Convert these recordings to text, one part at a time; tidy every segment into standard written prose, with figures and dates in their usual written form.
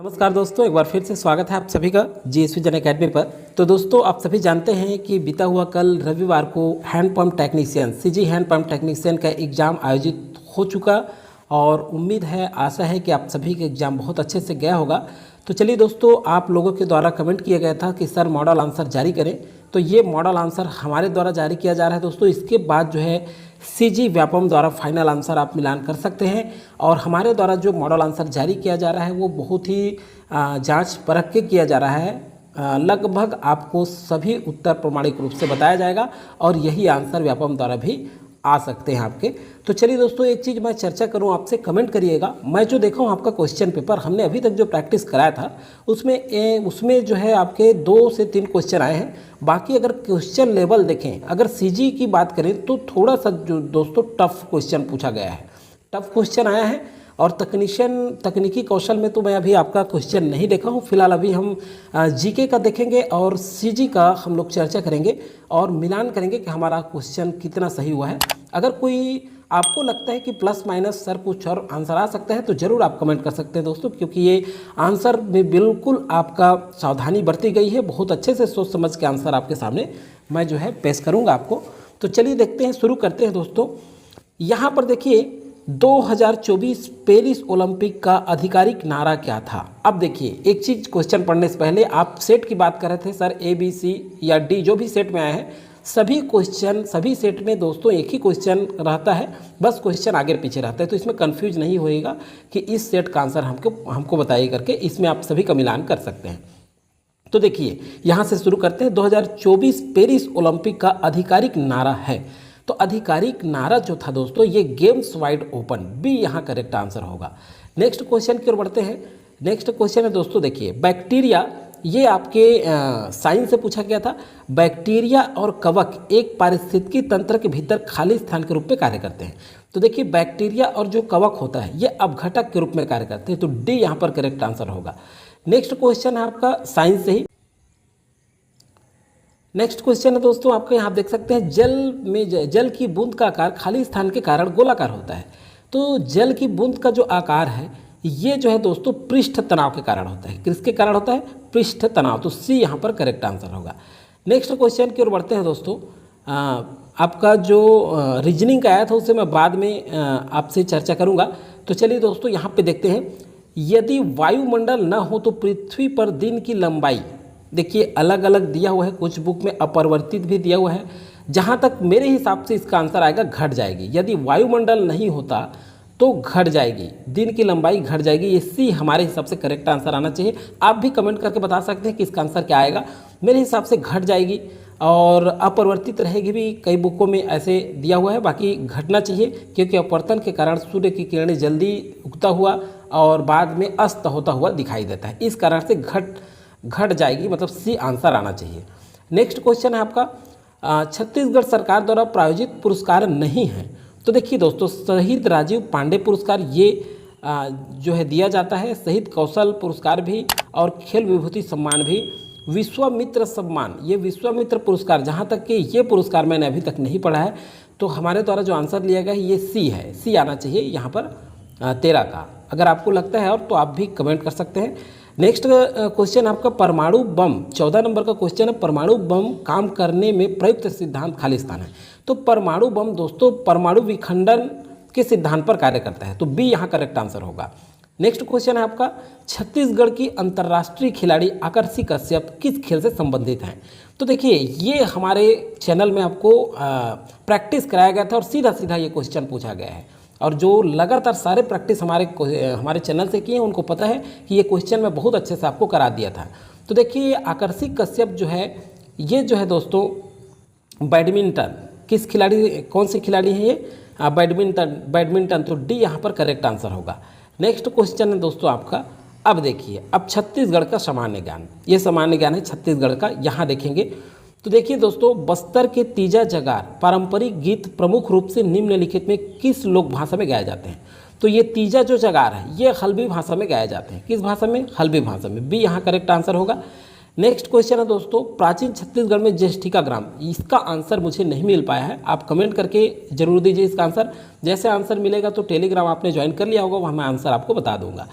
नमस्कार दोस्तों, एक बार फिर से स्वागत है आप सभी का जीएसवी जन अकेडमी पर। तो दोस्तों, आप सभी जानते हैं कि बीता हुआ कल रविवार को handpump technician CG handpump technician का एग्ज़ाम आयोजित हो चुका और उम्मीद है, आशा है कि आप सभी का एग्ज़ाम बहुत अच्छे से गया होगा। तो चलिए दोस्तों, आप लोगों के द्वारा कमेंट किया गया था कि सर मॉडल आंसर जारी करें, तो ये मॉडल आंसर हमारे द्वारा जारी किया जा रहा है दोस्तों। इसके बाद जो है सीजी व्यापम द्वारा फाइनल आंसर आप मिलान कर सकते हैं और हमारे द्वारा जो मॉडल आंसर जारी किया जा रहा है वो बहुत ही जांच परख के किया जा रहा है। लगभग आपको सभी उत्तर प्रमाणिक रूप से बताया जाएगा और यही आंसर व्यापम द्वारा भी आ सकते हैं आपके। तो चलिए दोस्तों, एक चीज़ मैं चर्चा करूं आपसे, कमेंट करिएगा। मैं जो देखा हूं आपका क्वेश्चन पेपर, हमने अभी तक जो प्रैक्टिस कराया था उसमें जो है आपके 2 से 3 क्वेश्चन आए हैं। बाकी अगर क्वेश्चन लेवल देखें, अगर सीजी की बात करें तो थोड़ा सा जो दोस्तों टफ क्वेश्चन पूछा गया है, टफ क्वेश्चन आया है। और तकनीकी कौशल में तो मैं अभी आपका क्वेश्चन नहीं देखा हूँ। फिलहाल अभी हम जीके का देखेंगे और सीजी का हम लोग चर्चा करेंगे और मिलान करेंगे कि हमारा क्वेश्चन कितना सही हुआ है। अगर कोई आपको लगता है कि प्लस माइनस सर कुछ और आंसर आ सकता है तो ज़रूर आप कमेंट कर सकते हैं दोस्तों, क्योंकि ये आंसर में बिल्कुल आपका सावधानी बरती गई है। बहुत अच्छे से सोच समझ के आंसर आपके सामने मैं जो है पेश करूँगा आपको। तो चलिए देखते हैं, शुरू करते हैं दोस्तों। यहाँ पर देखिए 2024 पेरिस ओलंपिक का आधिकारिक नारा क्या था। अब देखिए, एक चीज़ क्वेश्चन पढ़ने से पहले, आप सेट की बात कर रहे थे सर, ए बी सी या डी जो भी सेट में आए हैं, सभी सेट में दोस्तों एक ही क्वेश्चन रहता है, बस क्वेश्चन आगे पीछे रहता है। तो इसमें कंफ्यूज नहीं होएगा कि इस सेट का आंसर हमको बताइए करके, इसमें आप सभी का मिलान कर सकते हैं। तो देखिए, यहाँ से शुरू करते हैं। 2024 पेरिस ओलंपिक का आधिकारिक नारा है। तो आधिकारिक नारा जो था दोस्तों, ये गेम्स वाइड ओपन, बी यहाँ करेक्ट आंसर होगा। नेक्स्ट क्वेश्चन की ओर बढ़ते हैं। नेक्स्ट क्वेश्चन है दोस्तों, देखिए बैक्टीरिया, ये आपके साइंस से पूछा गया था। बैक्टीरिया और कवक एक पारिस्थितिकी तंत्र के भीतर खाली स्थान के रूप में कार्य करते हैं। तो देखिए, बैक्टीरिया और जो कवक होता है ये अपघटक के रूप में कार्य करते हैं, तो डी यहाँ पर करेक्ट आंसर होगा। नेक्स्ट क्वेश्चन है आपका साइंस से ही। नेक्स्ट क्वेश्चन है दोस्तों आपके, यहाँ आप देख सकते हैं जल की बूंद का आकार खाली स्थान के कारण गोलाकार होता है। तो जल की बूंद का जो आकार है ये जो है दोस्तों पृष्ठ तनाव के कारण होता है। किसके कारण होता है? पृष्ठ तनाव। तो सी यहाँ पर करेक्ट आंसर होगा। नेक्स्ट क्वेश्चन की ओर बढ़ते हैं दोस्तों। आपका जो रीजनिंग का आया था उसे मैं बाद में आपसे चर्चा करूँगा। तो चलिए दोस्तों, यहाँ पे देखते हैं, यदि वायुमंडल न हो तो पृथ्वी पर दिन की लंबाई, देखिए अलग अलग दिया हुआ है, कुछ बुक में अपरिवर्तित भी दिया हुआ है। जहाँ तक मेरे हिसाब से इसका आंसर आएगा घट जाएगी। यदि वायुमंडल नहीं होता तो घट जाएगी, दिन की लंबाई घट जाएगी। ये सी हमारे हिसाब से करेक्ट आंसर आना चाहिए। आप भी कमेंट करके बता सकते हैं कि इसका आंसर क्या आएगा। मेरे हिसाब से घट जाएगी और अपरिवर्तित रहेगी भी, कई बुकों में ऐसे दिया हुआ है। बाकी घटना चाहिए, क्योंकि अपवर्तन के कारण सूर्य की किरणें जल्दी उगता हुआ और बाद में अस्त होता हुआ दिखाई देता है। इस कारण से घट जाएगी, मतलब सी आंसर आना चाहिए। नेक्स्ट क्वेश्चन है आपका, छत्तीसगढ़ सरकार द्वारा प्रायोजित पुरस्कार नहीं है। तो देखिए दोस्तों, शहीद राजीव पांडे पुरस्कार ये जो है दिया जाता है, शहीद कौशल पुरस्कार भी और खेल विभूति सम्मान भी। विश्वामित्र सम्मान, ये विश्वामित्र पुरस्कार, जहाँ तक कि ये पुरस्कार मैंने अभी तक नहीं पढ़ा है, तो हमारे द्वारा जो आंसर लिया गया है ये सी है। सी आना चाहिए यहाँ पर 13 का। अगर आपको लगता है और तो आप भी कमेंट कर सकते हैं। नेक्स्ट क्वेश्चन आपका, परमाणु बम, 14 नंबर का क्वेश्चन है। परमाणु बम काम करने में प्रयुक्त सिद्धांत खाली स्थान है। तो परमाणु बम दोस्तों परमाणु विखंडन के सिद्धांत पर कार्य करता है, तो बी यहाँ करेक्ट आंसर होगा। नेक्स्ट क्वेश्चन है आपका, छत्तीसगढ़ की अंतर्राष्ट्रीय खिलाड़ी आकर्षि कश्यप किस खेल से संबंधित हैं। तो देखिए, ये हमारे चैनल में आपको प्रैक्टिस कराया गया था और सीधा सीधा ये क्वेश्चन पूछा गया है। और जो लगातार सारे प्रैक्टिस हमारे चैनल से किए हैं उनको पता है कि ये क्वेश्चन मैं बहुत अच्छे से आपको करा दिया था। तो देखिए, आकर्षि कश्यप जो है, ये जो है दोस्तों बैडमिंटन, किस खिलाड़ी, कौन से खिलाड़ी हैं ये? बैडमिंटन। तो डी यहाँ पर करेक्ट आंसर होगा। नेक्स्ट क्वेश्चन है दोस्तों आपका, अब देखिए, अब छत्तीसगढ़ का सामान्य ज्ञान, ये सामान्य ज्ञान है छत्तीसगढ़ का। यहाँ देखेंगे तो देखिए दोस्तों, बस्तर के तीजा जगार पारंपरिक गीत प्रमुख रूप से निम्नलिखित में किस लोक भाषा में गाए जाते हैं। तो ये तीजा जो जगार है ये हल्बी भाषा में गाए जाते हैं। किस भाषा में? हल्बी भाषा में। बी यहाँ करेक्ट आंसर होगा। नेक्स्ट क्वेश्चन है दोस्तों, प्राचीन छत्तीसगढ़ में ज्येष्ठिका ग्राम, इसका आंसर मुझे नहीं मिल पाया है, आप कमेंट करके जरूर दीजिए इसका आंसर। जैसे आंसर मिलेगा तो टेलीग्राम आपने ज्वाइन कर लिया होगा, वहाँ मैं आंसर आपको बता दूंगा।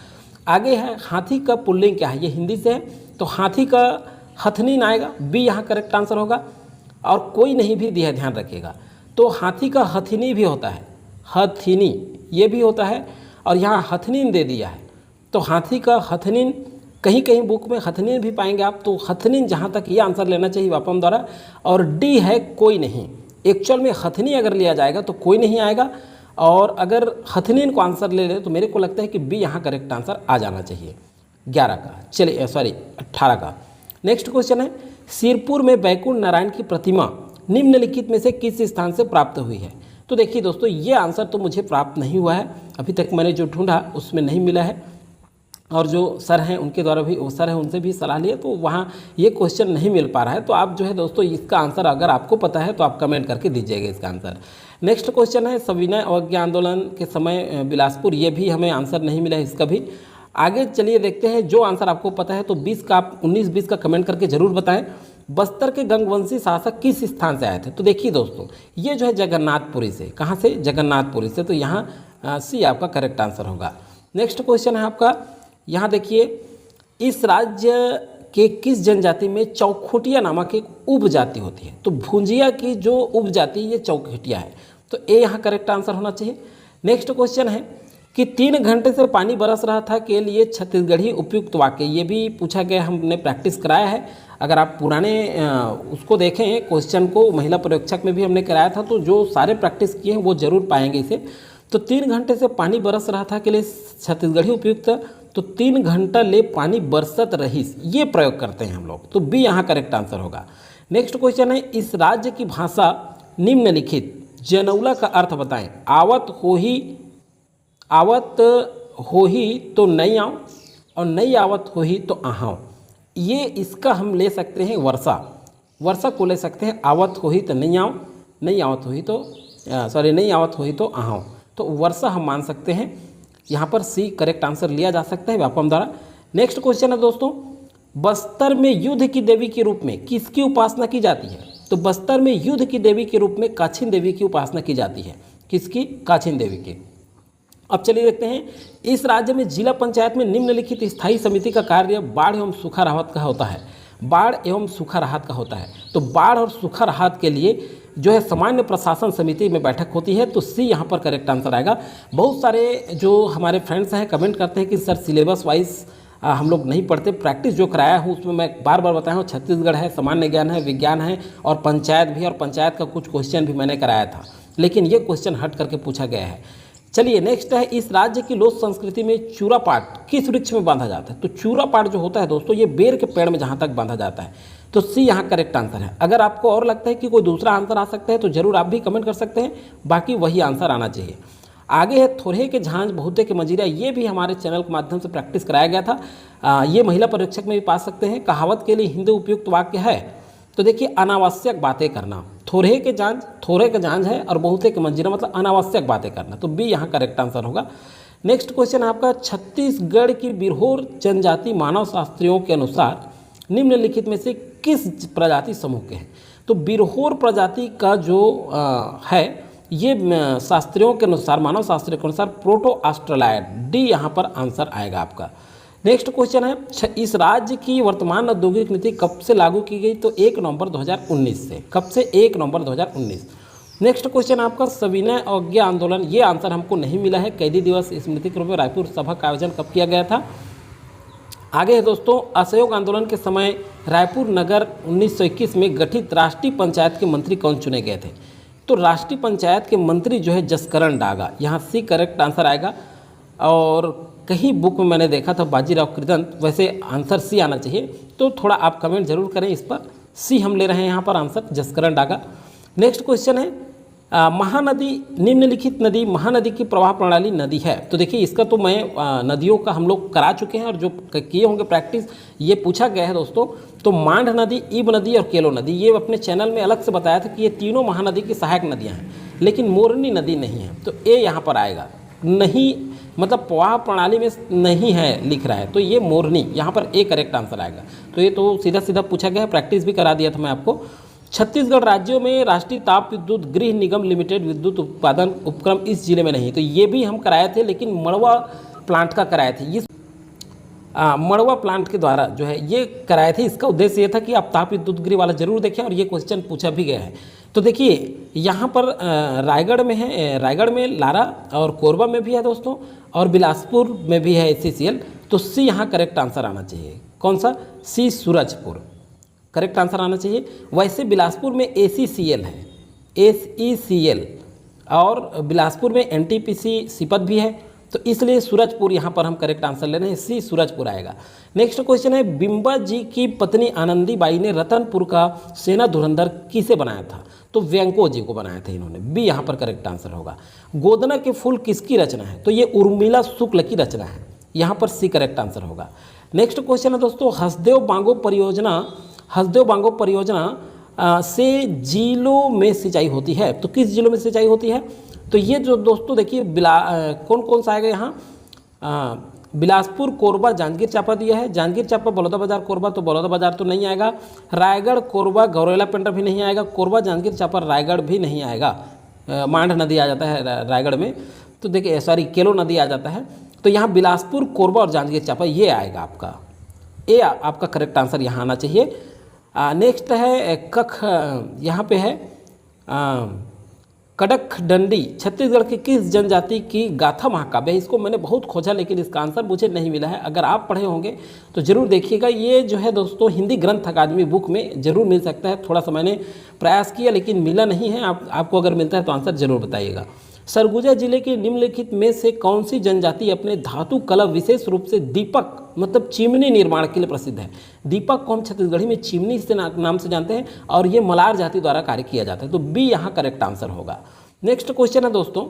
आगे है हाथी का पुल्लिंग क्या है, ये हिंदी से है, तो हाथी का हथनीन आएगा, बी यहाँ करेक्ट आंसर होगा। और कोई नहीं भी दिया, ध्यान रखिएगा, तो हाथी का हथिनी भी होता है, हथिनी ये भी होता है, और यहाँ हथनीन दे दिया है, तो हाथी का हथनीन, कहीं कहीं बुक में हथनीन भी पाएंगे आप, तो हथनीन जहाँ तक ये आंसर लेना चाहिए वापम द्वारा। और डी है कोई नहीं, एक्चुअल में हथनी अगर लिया जाएगा तो कोई नहीं आएगा, और अगर हथनीन को आंसर ले ले तो मेरे को लगता है कि बी यहाँ करेक्ट आंसर आ जाना चाहिए 11 का, चलिए सॉरी 18 का। नेक्स्ट क्वेश्चन है, सिरपुर में बैकुंठ नारायण की प्रतिमा निम्नलिखित में से किस स्थान से प्राप्त हुई है। तो देखिए दोस्तों, ये आंसर तो मुझे प्राप्त नहीं हुआ है, अभी तक मैंने जो ढूंढा उसमें नहीं मिला है, और जो सर हैं उनके द्वारा भी, वो सर हैं उनसे भी सलाह लिया, तो वहाँ ये क्वेश्चन नहीं मिल पा रहा है। तो आप जो है दोस्तों इसका आंसर अगर आपको पता है तो आप कमेंट करके दीजिएगा इसका आंसर। नेक्स्ट क्वेश्चन है, सविनय अवज्ञा आंदोलन के समय बिलासपुर, ये भी हमें आंसर नहीं मिला है इसका भी। आगे चलिए देखते हैं, जो आंसर आपको पता है तो 20 का आप 19-20 का कमेंट करके ज़रूर बताएं। बस्तर के गंगवंशी शासक किस स्थान से आए थे। तो देखिए दोस्तों, ये जो है जगन्नाथपुरी से, कहाँ से, जगन्नाथपुरी से, तो यहाँ सी आपका करेक्ट आंसर होगा। नेक्स्ट क्वेश्चन है आपका, यहाँ देखिए, इस राज्य के किस जनजाति में चौखुटिया नामक एक उपजाति होती है। तो भुंजिया की जो उपजाति ये चौखुटिया है, तो ए यहाँ करेक्ट आंसर होना चाहिए। नेक्स्ट क्वेश्चन है कि 3 घंटे से पानी बरस रहा था के लिए छत्तीसगढ़ी उपयुक्त वाक्य, ये भी पूछा गया, हमने प्रैक्टिस कराया है। अगर आप पुराने उसको देखें क्वेश्चन को, महिला परीक्षक में भी हमने कराया था, तो जो सारे प्रैक्टिस किए हैं वो जरूर पाएंगे इसे। तो 3 घंटे से पानी बरस रहा था के लिए छत्तीसगढ़ी उपयुक्त, तो 3 घंटा ले पानी बरसत रहीस, ये प्रयोग करते हैं हम लोग, तो बी यहाँ करेक्ट आंसर होगा। नेक्स्ट क्वेश्चन है, इस राज्य की भाषा निम्नलिखित जनौला का अर्थ बताएं। आवत हो ही तो नहीं आओ, और नहीं आवत हो ही तो आहाओ, ये इसका हम ले सकते हैं वर्षा को ले सकते हैं। आवत हो ही तो नहीं आओ, नहीं आवत हो ही तो नहीं आवत हो ही तो आहाओ, तो वर्षा हम मान सकते हैं। यहाँ पर सी करेक्ट आंसर लिया जा सकता है व्यापम द्वारा। नेक्स्ट क्वेश्चन है दोस्तों, बस्तर में युद्ध की देवी के रूप में किसकी उपासना की जाती है। तो बस्तर में युद्ध की देवी के रूप में काछिन देवी की उपासना की जाती है। किसकी, काछिन देवी की। अब चलिए देखते हैं, इस राज्य में जिला पंचायत में निम्नलिखित स्थायी समिति का कार्य बाढ़ एवं सूखा राहत का होता है। बाढ़ एवं सूखा राहत का होता है, तो बाढ़ और सूखा राहत के लिए जो है सामान्य प्रशासन समिति में बैठक होती है, तो सी यहाँ पर करेक्ट आंसर आएगा। बहुत सारे जो हमारे फ्रेंड्स हैं कमेंट करते हैं कि सर सिलेबस वाइज हम लोग नहीं पढ़ते, प्रैक्टिस जो कराया हूँ उसमें मैं बार बार बताया हूँ, छत्तीसगढ़ है, सामान्य ज्ञान है, विज्ञान है, और पंचायत भी, और पंचायत का कुछ क्वेश्चन भी मैंने कराया था, लेकिन ये क्वेश्चन हट करके पूछा गया है। चलिए नेक्स्ट है, इस राज्य की लोक संस्कृति में चूरापाट किस वृक्ष में बांधा जाता है। तो चूरापाट जो होता है दोस्तों, ये बेर के पेड़ में जहाँ तक बांधा जाता है, तो सी यहाँ करेक्ट आंसर है। अगर आपको और लगता है कि कोई दूसरा आंसर आ सकता है तो जरूर आप भी कमेंट कर सकते हैं, बाकी वही आंसर आना चाहिए। आगे है, थोड़े के झांझ बहुते के मजीरा, ये भी हमारे चैनल के माध्यम से प्रैक्टिस कराया गया था। ये महिला परीक्षक में भी पा सकते हैं। कहावत के लिए हिंदी उपयुक्त वाक्य है, तो देखिए अनावश्यक बातें करना। थोड़े के झांझ है, और बहुते के मजीरा मतलब अनावश्यक बातें करना, तो बी यहाँ करेक्ट आंसर होगा। नेक्स्ट क्वेश्चन आपका, छत्तीसगढ़ की बिरहोर जनजाति मानव शास्त्रियों के अनुसार निम्नलिखित में से किस प्रजाति समूह के हैं। तो बिरहोर प्रजाति का जो है ये शास्त्रियों के अनुसार, मानव शास्त्रियों के अनुसार प्रोटो ऑस्ट्रेलाइड, डी यहाँ पर आंसर आएगा आपका। नेक्स्ट क्वेश्चन है, इस राज्य की वर्तमान औद्योगिक नीति कब से लागू की गई। तो 1 नवंबर 2019 से। कब से, 1 नवंबर 2019। नेक्स्ट क्वेश्चन आपका, सविनय अवज्ञा आंदोलन, ये आंसर हमको नहीं मिला है। कैदी दिवस स्मृति के रूप में रायपुर सभा का आयोजन कब किया गया था। आगे है दोस्तों, असहयोग आंदोलन के समय रायपुर नगर 1921 में गठित राष्ट्रीय पंचायत के मंत्री कौन चुने गए थे। तो राष्ट्रीय पंचायत के मंत्री जो है जसकरण डागा, यहाँ सी करेक्ट आंसर आएगा। और कहीं बुक में मैंने देखा था बाजीराव कृदंत, वैसे आंसर सी आना चाहिए, तो थोड़ा आप कमेंट जरूर करें इस पर। सी हम ले रहे हैं यहाँ पर answer, Jaskaran Daga. Next question है, महानदी, निम्नलिखित नदी महानदी की प्रवाह प्रणाली नदी है। तो देखिए इसका तो मैं नदियों का हम लोग करा चुके हैं, और जो किए होंगे प्रैक्टिस, ये पूछा गया है दोस्तों। तो मांड नदी, ईब नदी और केलो नदी, ये अपने चैनल में अलग से बताया था कि ये तीनों महानदी की सहायक नदियाँ हैं, लेकिन मोरनी नदी नहीं है, तो ए यहाँ पर आएगा। नहीं मतलब प्रवाह प्रणाली में नहीं है लिख रहा है, तो ये मोरनी, यहाँ पर ए करेक्ट आंसर आएगा। तो ये तो सीधा सीधा पूछा गया है, प्रैक्टिस भी करा दिया था मैं आपको। छत्तीसगढ़ राज्यों में राष्ट्रीय ताप विद्युत गृह निगम लिमिटेड विद्युत उत्पादन उपक्रम इस जिले में नहीं, तो ये भी हम कराए थे, लेकिन मड़वा प्लांट का कराए थे। मड़वा प्लांट के द्वारा जो है ये कराए थे। इसका उद्देश्य ये था कि आप ताप विद्युत गृह वाला जरूर देखें और ये क्वेश्चन पूछा भी गया है। तो देखिए यहाँ पर रायगढ़ में है, रायगढ़ में लारा और कोरबा में भी है दोस्तों, और बिलासपुर में भी है ACCL। तो सी यहाँ करेक्ट आंसर आना चाहिए। कौन सा? सी सूरजपुर करेक्ट आंसर आना चाहिए। वैसे बिलासपुर में ACCL है, SECL, और बिलासपुर में NTPC सिपत भी है। तो इसलिए सूरजपुर यहाँ पर हम करेक्ट आंसर ले रहे हैं, सी सूरजपुर आएगा। नेक्स्ट क्वेश्चन है, बिंबा जी की पत्नी आनंदी बाई ने रतनपुर का सेना धुरंधर किसे बनाया था? तो वेंको जी को बनाया था इन्होंने, बी यहाँ पर करेक्ट आंसर होगा। गोदना के फूल किसकी रचना है? तो ये उर्मिला शुक्ल की रचना है, यहाँ पर सी करेक्ट आंसर होगा। नेक्स्ट क्वेश्चन है दोस्तों, हसदेव बांगो परियोजना से जिलों में सिंचाई होती है। तो किस जिलों में सिंचाई होती है? तो ये जो दोस्तों देखिए कौन कौन सा आएगा यहाँ? बिलासपुर, कोरबा, जांजगीर चांपा दिया है। जांजगीर चांपा, बलौदाबाजार, कोरबा, तो बलौदाबाजार तो नहीं आएगा। रायगढ़, कोरबा, गौरेला पेंड्रा भी नहीं आएगा। कोरबा, जांजगीर चांपा, रायगढ़ भी नहीं आएगा। मांड नदी आ जाता है रायगढ़ में, तो देखिए सॉरी केलो नदी आ जाता है। तो यहाँ बिलासपुर, कोरबा और जांजगीर चांपा ये आएगा आपका, ए आपका करेक्ट आंसर यहाँ आना चाहिए। नेक्स्ट है कख, यहाँ पे है कड़कडंडी छत्तीसगढ़ की किस जनजाति की गाथा महाकाव्य है? इसको मैंने बहुत खोजा लेकिन इसका आंसर मुझे नहीं मिला है। अगर आप पढ़े होंगे तो ज़रूर देखिएगा। ये जो है दोस्तों हिंदी ग्रंथ अकादमी बुक में ज़रूर मिल सकता है। थोड़ा सा मैंने प्रयास किया लेकिन मिला नहीं है। आपको अगर मिलता है तो आंसर ज़रूर बताइएगा। सरगुजा जिले के निम्नलिखित में से कौन सी जनजाति अपने धातु कला विशेष रूप से दीपक मतलब चिमनी निर्माण के लिए प्रसिद्ध है? दीपक को हम छत्तीसगढ़ी में चिमनी से नाम से जानते हैं और ये मलार जाति द्वारा कार्य किया जाता है। तो बी यहाँ करेक्ट आंसर होगा। नेक्स्ट क्वेश्चन है दोस्तों,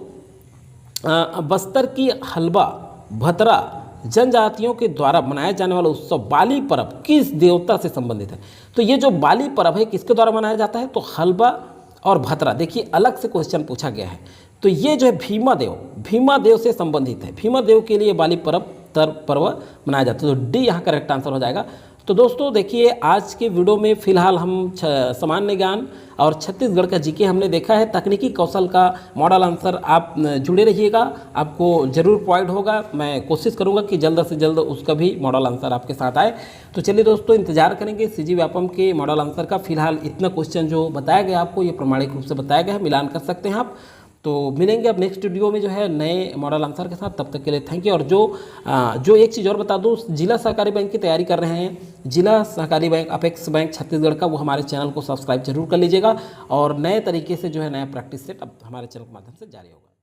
बस्तर की हलवा भतरा जनजातियों के द्वारा मनाया जाने वाला उत्सव बाली पर्व किस देवता से संबंधित है? तो ये जो बाली पर्व है किसके द्वारा मनाया जाता है? तो हलवा और भतरा, देखिए अलग से क्वेश्चन पूछा गया है। तो ये जो है भीमा देव से संबंधित है। भीमा देव के लिए बाली पर्व मनाया जाता है। तो डी यहाँ करेक्ट आंसर हो जाएगा। तो दोस्तों देखिए आज के वीडियो में फिलहाल हम सामान्य ज्ञान और छत्तीसगढ़ का जीके हमने देखा है। तकनीकी कौशल का मॉडल आंसर आप जुड़े रहिएगा, आपको ज़रूर प्रोवाइड होगा। मैं कोशिश करूंगा कि जल्द से जल्द उसका भी मॉडल आंसर आपके साथ आए। तो चलिए दोस्तों इंतजार करेंगे CG व्यापम के मॉडल आंसर का। फिलहाल इतना क्वेश्चन जो बताया गया आपको ये प्रमाणिक रूप से बताया गया है, मिलान कर सकते हैं आप। तो मिलेंगे अब नेक्स्ट वीडियो में जो है नए मॉडल आंसर के साथ। तब तक के लिए थैंक यू। और जो एक चीज़ और बता दूं, जिला सहकारी बैंक की तैयारी कर रहे हैं, जिला सहकारी बैंक अपेक्स बैंक छत्तीसगढ़ का, वो हमारे चैनल को सब्सक्राइब जरूर कर लीजिएगा। और नए तरीके से जो है नया प्रैक्टिस सेट अब हमारे चैनल के माध्यम से जारी होगा।